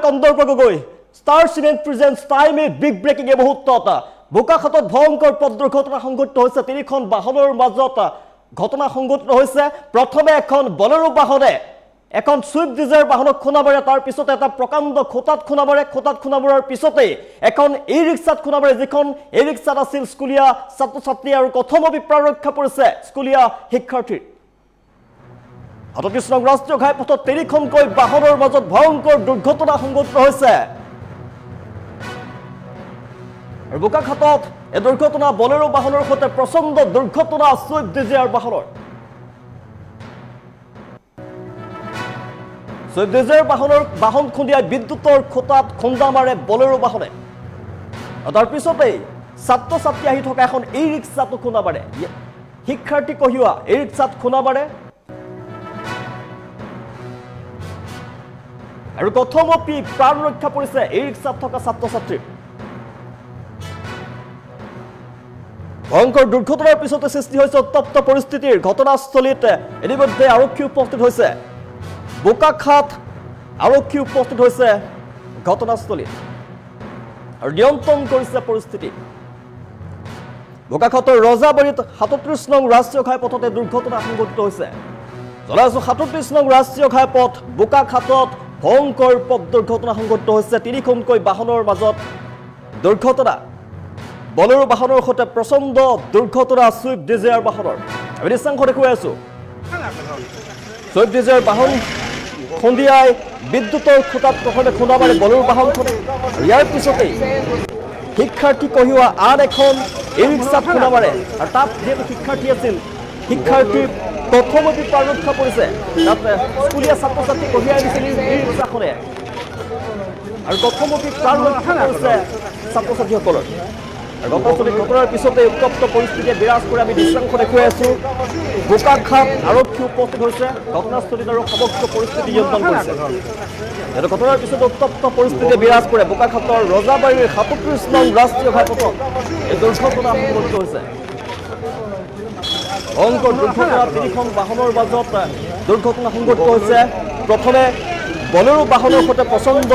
Kandarpa Gogoi star cement প্ৰেজেন্টছ টাইমে big breaking এ মুহূৰ্তত বোকাখাতত ভয়ংকৰ পথ দুৰ্ঘটনা সংঘটিত হৈছে তিনিখন বাহনৰ মাজত ঘটনা সংঘটিত হৈছে প্ৰথমে এখন বলেৰো বাহনে এখন সুইফট ডিজায়াৰ বাহনক খুনা মাৰে তাৰ পিছতে এটা প্ৰকাণ্ড খোটাত খুনা মাৰাৰ পিছতে এখন ই ৰিক্সাত খুনা মাৰে যিখন ই ৰিক্সাত আছিল স্কুলীয়া ছাত্ৰ ছাত্ৰী আৰু কথমপি প্ৰাণ ৰক্ষা পৰিছে স্কুলীয়া শিক্ষাৰ্থীৰ ৩৮ নং ৰাষ্ট্ৰীয় ঘাইপথত তিনিখনকৈ বাহনৰ মাজত ভয়ংকৰ দুৰ্ঘটনা সংঘটিত হৈছে আৰু বোকাখাতত এই দুৰ্ঘটনা বলেৰো বাহনৰ সৈতে প্ৰচণ্ড দুৰ্ঘটনা সুইফট ডিজায়াৰ সুইফট ডিজায়াৰ বাহন খুন্দিয়াই বিদ্যুতৰ খুঁটাত খুন্দা মাৰে বলেৰো বাহনে তাৰ পিছতেই ছাত্ৰ ছাত্ৰী আহি থকা এখন ই ৰিক্সাতো খুন্দা মাৰে শিক্ষাৰ্থী কঢ়িওৱা ই ৰিক্সাত খুন্দা মাৰে আৰু কথমপি প্ৰাণ ৰক্ষা পৰিছে ই ৰিক্সাত থকা ছাত্ৰ ছাত্ৰীৰ ভয়ংকৰ দুৰ্ঘটনাৰ পিছতে সৃষ্টি হৈছে উত্তপ্ত পৰিস্থিতিৰ ঘটনাস্থলীত ইতিমধ্যে আৰক্ষী উপস্থিত হৈছে বোকাখাত আৰক্ষী উপস্থিত হৈছে ঘটনাস্থলীত আৰু নিয়ন্ত্ৰণ কৰিছে পৰিস্থিতি বোকাখাতৰ ৰজাবাৰীত ৩৭ নং ৰাষ্ট্ৰীয় ঘাইপথতে দুৰ্ঘটনা সংঘটিত হৈছে জনাইছো ৩৭ নং ৰাষ্ট্ৰীয় ঘাইপথ বোকাখাতত ভয়ংকৰ পথ দুৰ্ঘটনা সংঘটিত হৈছে তিনিখনকৈ বাহনৰ মাজত দুৰ্ঘটনা বলেৰো বাহনৰ সৈতে প্ৰচণ্ড দুৰ্ঘটনা সুইফট ডিজায়াৰ বাহনৰ আমি দৃশ্যাংশ দেখুৱাই আছো সুইফট ডিজায়াৰ বাহন খুন্দিয়াই বিদ্যুতৰ খুঁটাত প্ৰথমে খুন্দা মাৰে বলেৰো বাহনখনে ইয়াৰ পিছতেই শিক্ষাৰ্থী কঢ়িওৱা আন এখন ই ৰিক্সাত খুন্দা মাৰে আৰু তাত যিহেতু শিক্ষাৰ্থী আছিল শিক্ষাৰ্থীৰ কথমপি প্ৰাণ ৰক্ষা পৰিছে তাত স্কুলীয়া ছাত্ৰ ছাত্ৰী কঢ়িয়াই আনিছিল ই ৰিক্সাখনে আৰু কথমপি প্ৰাণ ৰক্ষা কৰিছে ছাত্ৰ ছাত্ৰীসকলৰ ঘটনাৰ পিছতে উত্তপ্ত পৰিস্থিতিয়ে বিৰাজ কৰি আমি দৃশ্যাংশ দেখুৱাই আছো বোকাখাত আৰক্ষী উপস্থিত হৈছে ঘটনাস্থলীত আৰু সমগ্ৰ পৰিস্থিতি নিয়ন্ত্ৰণ কৰিছে ঘটনাৰ পিছতে উত্তপ্ত পৰিস্থিতিয়ে বিৰাজ কৰে বোকাখাতৰ ৰজাবাৰীৰ ৩৭ নং ৰাষ্ট্ৰীয় ঘাইপথত এই দুৰ্ঘটনা সংঘটিত হৈছে ভয়ংকৰ দুৰ্ঘটনা তিনিখন বাহনৰ মাজত দুৰ্ঘটনা সংঘটিত হৈছে প্ৰথমে বলেৰো বাহনৰ সৈতে প্ৰচণ্ড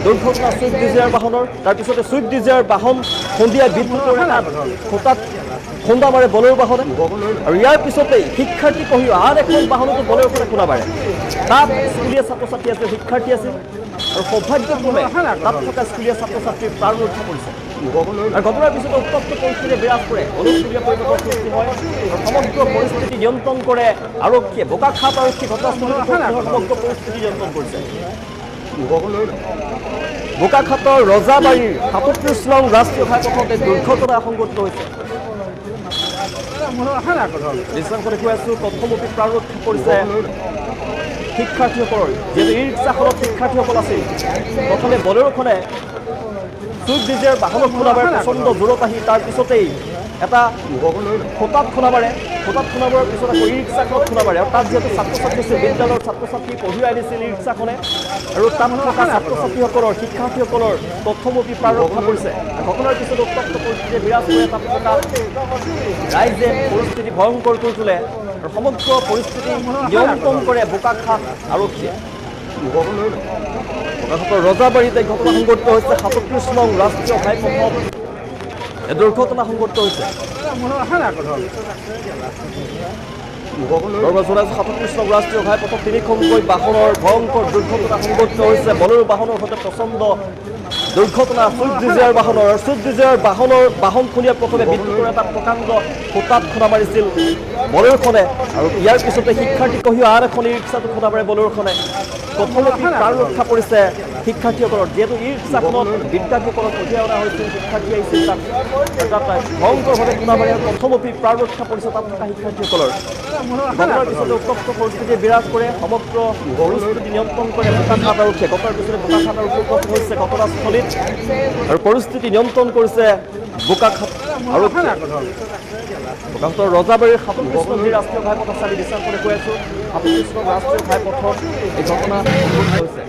দুৰ্ঘটনা সুইফট ডিজায়াৰ বাহনৰ তাৰপিছতে সুইফট ডিজায়াৰ বাহন খুন্দিয়াই বিদ্যুতৰ খুঁটাত খুন্দা মাৰে বলেৰো বাহনে আৰু ইয়াৰ পিছতেই শিক্ষাৰ্থী কঢ়িওৱা আন এখন বাহনতো বলেৰো সৈতে খুন্দা মাৰে তাত স্কুলীয়া ছাত্ৰ ছাত্ৰী আছিল শিক্ষাৰ্থী আছিল আৰু সৌভাগ্যক্ৰমে তাত থকা স্কুলীয়া ছাত্ৰ ছাত্ৰীৰ প্ৰাণ ৰক্ষা কৰিছে আৰু ঘটনাৰ পিছতে উত্তপ্ত পৰিস্থিতিয়ে বিৰাজ কৰে অনুষ্ঠীয় পৰিৱেশৰ সৃষ্টি হয় আৰু সমগ্ৰ পৰিস্থিতি নিয়ন্ত্ৰণ কৰে আৰক্ষীয়ে বোকাখাত আৰক্ষী ঘটনাস্থলীত সমগ্ৰ পৰিস্থিতি নিয়ন্ত্ৰণ কৰিছে বোকাখাতৰ ৰজাবাৰীৰ ৩৭ নং ৰাষ্ট্ৰীয় ঘাইপথতে দুৰ্ঘটনা সংঘটিত হৈছে দৃশ্যাংশ দেখুৱাই আছো কথমপি প্ৰাণ ৰক্ষা কৰিছে শিক্ষাৰ্থীসকলৰ যিহেতু ই ৰিক্সাখনত শিক্ষাৰ্থীসকল আছিল প্ৰথমে বলেৰোখনে সুইফট ডিজায়াৰ বাহনত খুন্দা মাৰে প্ৰচণ্ড জোৰত আহি তাৰ পিছতেই এটা খুঁটাত খুন্দা মাৰে পিছত আকৌ ই ৰিক্সাখনত খুন্দা মাৰে আৰু তাত যিহেতু ছাত্ৰ ছাত্ৰী আছিল বিদ্যালয়ৰ ছাত্ৰ ছাত্ৰী কঢ়িয়াই আনিছিল ই ৰিক্সাখনে আৰু তাত থকা ছাত্ৰ ছাত্ৰীসকলৰ শিক্ষাৰ্থীসকলৰ কথমপি প্ৰাণ ৰক্ষা কৰিছে ঘটনাৰ পিছত উত্তপ্ত পৰিস্থিতিয়ে বিৰাজ কৰে তাত থকা ৰাইজে পৰিস্থিতি ভয়ংকৰ কৰি তোলে আৰু সমগ্ৰ পৰিস্থিতি নিয়ন্ত্ৰণ কৰে বোকাখাত আৰক্ষীয়ে বোকাখাতৰ ৰজাবাৰীত এই ঘটনা সংঘটিত হৈছে ৩৭ নং ৰাষ্ট্ৰীয় ঘাইপথত এই দুৰ্ঘটনা সংঘটিত হৈছে ৩৭ নং ৰাষ্ট্ৰীয় ঘাইপথত তিনিখনকৈ বাহনৰ ভয়ংকৰ দুৰ্ঘটনা সংঘটিত হৈছে বলেৰো বাহনৰ সৈতে প্ৰচণ্ড দুৰ্ঘটনা সুইফট ডিজায়াৰ বাহনৰ সুইফট ডিজায়াৰ বাহন খুন্দিয়াই প্ৰথমে বিদ্যুতৰ এটা প্ৰকাণ্ড খুঁটাত খুন্দা মাৰিছিল বলেৰোখনে আৰু ইয়াৰ পিছতে শিক্ষাৰ্থী কঢ়িওৱা আন এখন ই ৰিক্সাতো খুন্দা মাৰে বলেৰোখনে কথমপি প্ৰাণ ৰক্ষা কৰিছে শিক্ষাৰ্থীসকলৰ যিহেতু ই ৰিক্সাখনত বিদ্যাৰ্থীসকলক কঢ়িয়াই অনা হৈছিল শিক্ষাৰ্থী আহিছিল তাত ভয়ংকৰভাৱে খুন্দা মাৰি কথমপি প্ৰাণ ৰক্ষা কৰিছে তাত থকা শিক্ষাৰ্থীসকলৰ ঘটনাৰ পিছতে উত্তপ্ত পৰিস্থিতিয়ে বিৰাজ কৰে সমগ্ৰ পৰিস্থিতি নিয়ন্ত্ৰণ কৰে বোকাখাত আৰক্ষীয়ে ঘটনাৰ পিছতে বোকাখাত আৰক্ষী উপস্থিত হৈছে ঘটনাস্থলীত আৰু পৰিস্থিতি নিয়ন্ত্ৰণ কৰিছে বোকাখাত আৰক্ষীয়ে বোকাখাতৰ ৰজাবাৰীৰ ৩৭ নং ৰাষ্ট্ৰীয় ঘাইপথ আছে আমি দৃশ্যাংশ দেখুৱাই আছো ৩৭ নং ৰাষ্ট্ৰীয় ঘাইপথত এই ঘটনা সংঘটিত হৈছে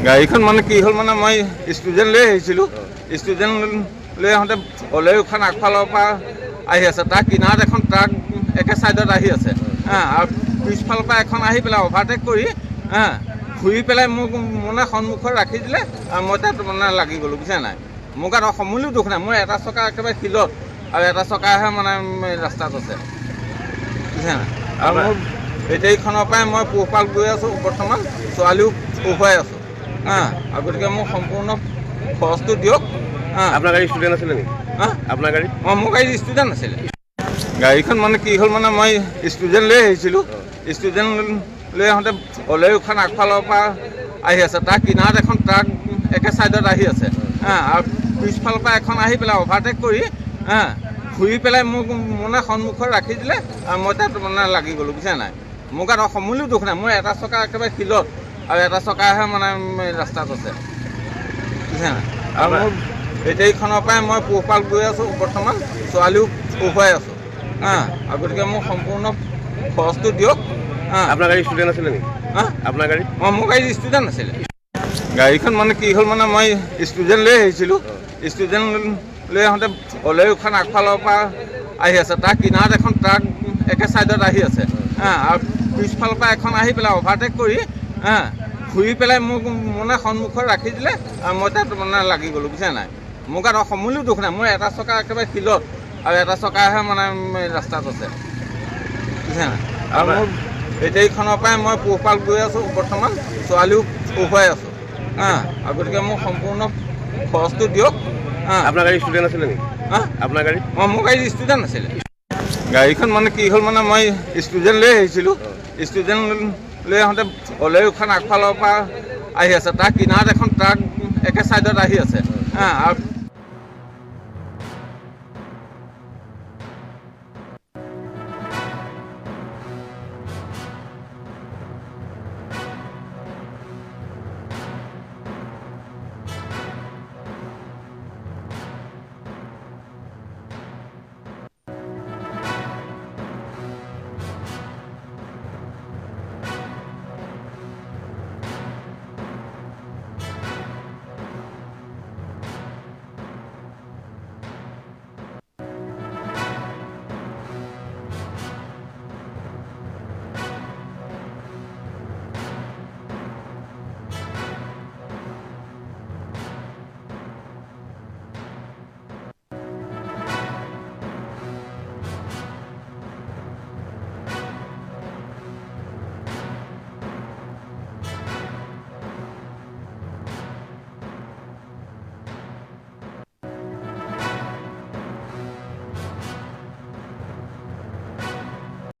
গাড়ীখন মানে কি হ'ল মানে মই ষ্টুডেণ্ট লৈ আহিছিলোঁ ষ্টুডেণ্ট লৈ আহোঁতে অলেওখন আগফালৰ পৰা আহি আছে তাৰ কিনাৰত এখন ট্ৰাক একে ছাইডত আহি আছে আৰু পিছফালৰ পৰা এখন আহি পেলাই অভাৰটেক কৰি ঘূৰি পেলাই মোক মানে সন্মুখত ৰাখি দিলে আৰু মই তাত মানে লাগি গ'লোঁ বুজিছা নাই মোৰ গাত সমূলিও দুখ নাই মোৰ এটা চকা একেবাৰে শিলত আৰু এটা চকাহে মানে ৰাস্তাত আছে বুজিছা নাই আৰু মোৰ বেটেৰীখনৰ পৰাই মই পোহপাল গৈ আছোঁ বৰ্তমান ছোৱালীও পঢ়ুৱাই আছোঁ আৰু গতিকে মোক সম্পূৰ্ণ খৰচটো দিয়ক আপোনাৰ গাড়ী ষ্টুডেণ্ট আছিলে নেকি আপোনাৰ গাড়ী মোৰ গাড়ী ষ্টুডেণ্ট আছিলে গাড়ীখন মানে কি হ'ল মানে মই ষ্টুডেণ্ট লৈ আহিছিলোঁ ষ্টুডেণ্ট লৈ আহোঁতে অলেওখন আগফালৰ পৰা আহি আছে তাৰ কিনাৰত এখন ট্ৰাক একে ছাইডত আহি আছে আৰু পিছফালৰ পৰা এখন আহি পেলাই অভাৰটেক কৰি ঘূৰি পেলাই মোক মানে সন্মুখত ৰাখি দিলে আৰু মই তাত মানে লাগি গ'লোঁ বুজিছা নাই মোৰ গাত সমূলিও দুখ নাই মোৰ এটা চকা একেবাৰে শিলত আৰু এটা চকাহে মানে ৰাস্তাত আছে বুজিছা নাই আৰু মোৰ বেটেৰীখনৰ পৰাই মই পোহপাল গৈ আছোঁ বৰ্তমান ছোৱালীও পঢ়ুৱাই আছোঁ আৰু গতিকে মোক সম্পূৰ্ণ খৰচটো দিয়ক আপোনাৰ গাড়ী ষ্টুডেণ্ট আছিলে নেকি আপোনাৰ গাড়ী মোৰ গাড়ী ষ্টুডেণ্ট আছিলে গাড়ীখন মানে কি হ'ল মানে মই ষ্টুডেণ্ট লৈ আহিছিলোঁ ষ্টুডেণ্ট লৈ আহোঁতে অলেওখন আগফালৰ পৰা আহি আছে তাৰ কিনাৰত এখন ট্ৰাক একে ছাইডত আহি আছে আৰু পিছফালৰ পৰা এখন আহি পেলাই অভাৰটেক কৰি ঘূৰি পেলাই মোক মানে সন্মুখত ৰাখি দিলে আৰু মই তাত মানে লাগি গ'লোঁ বুজিছা নাই মোৰ গাত সমূলিও দুখ নাই মোৰ এটা চকা একেবাৰে শিলত আৰু এটা চকাহে মানে ৰাস্তাত আছে বুজিছা নাই আৰু মোৰ বেটেৰীখনৰ পৰাই মই পোহপাল গৈ আছোঁ বৰ্তমান ছোৱালীও পঢ়ুৱাই আছোঁ আৰু গতিকে মোক সম্পূৰ্ণ খৰচটো দিয়ক আপোনাৰ গাড়ী ষ্টুডেণ্ট আছিলে নেকি আপোনাৰ গাড়ী মোৰ গাড়ী ষ্টুডেণ্ট আছিলে গাড়ীখন মানে কি হ'ল মানে মই ষ্টুডেণ্ট লৈ আহিছিলোঁ ষ্টুডেণ্ট লৈ আহোঁতে অলেওখন আগফালৰ পৰা আহি আছে তাৰ কিনাৰত এখন ট্ৰাক একে ছাইডত আহি আছে আৰু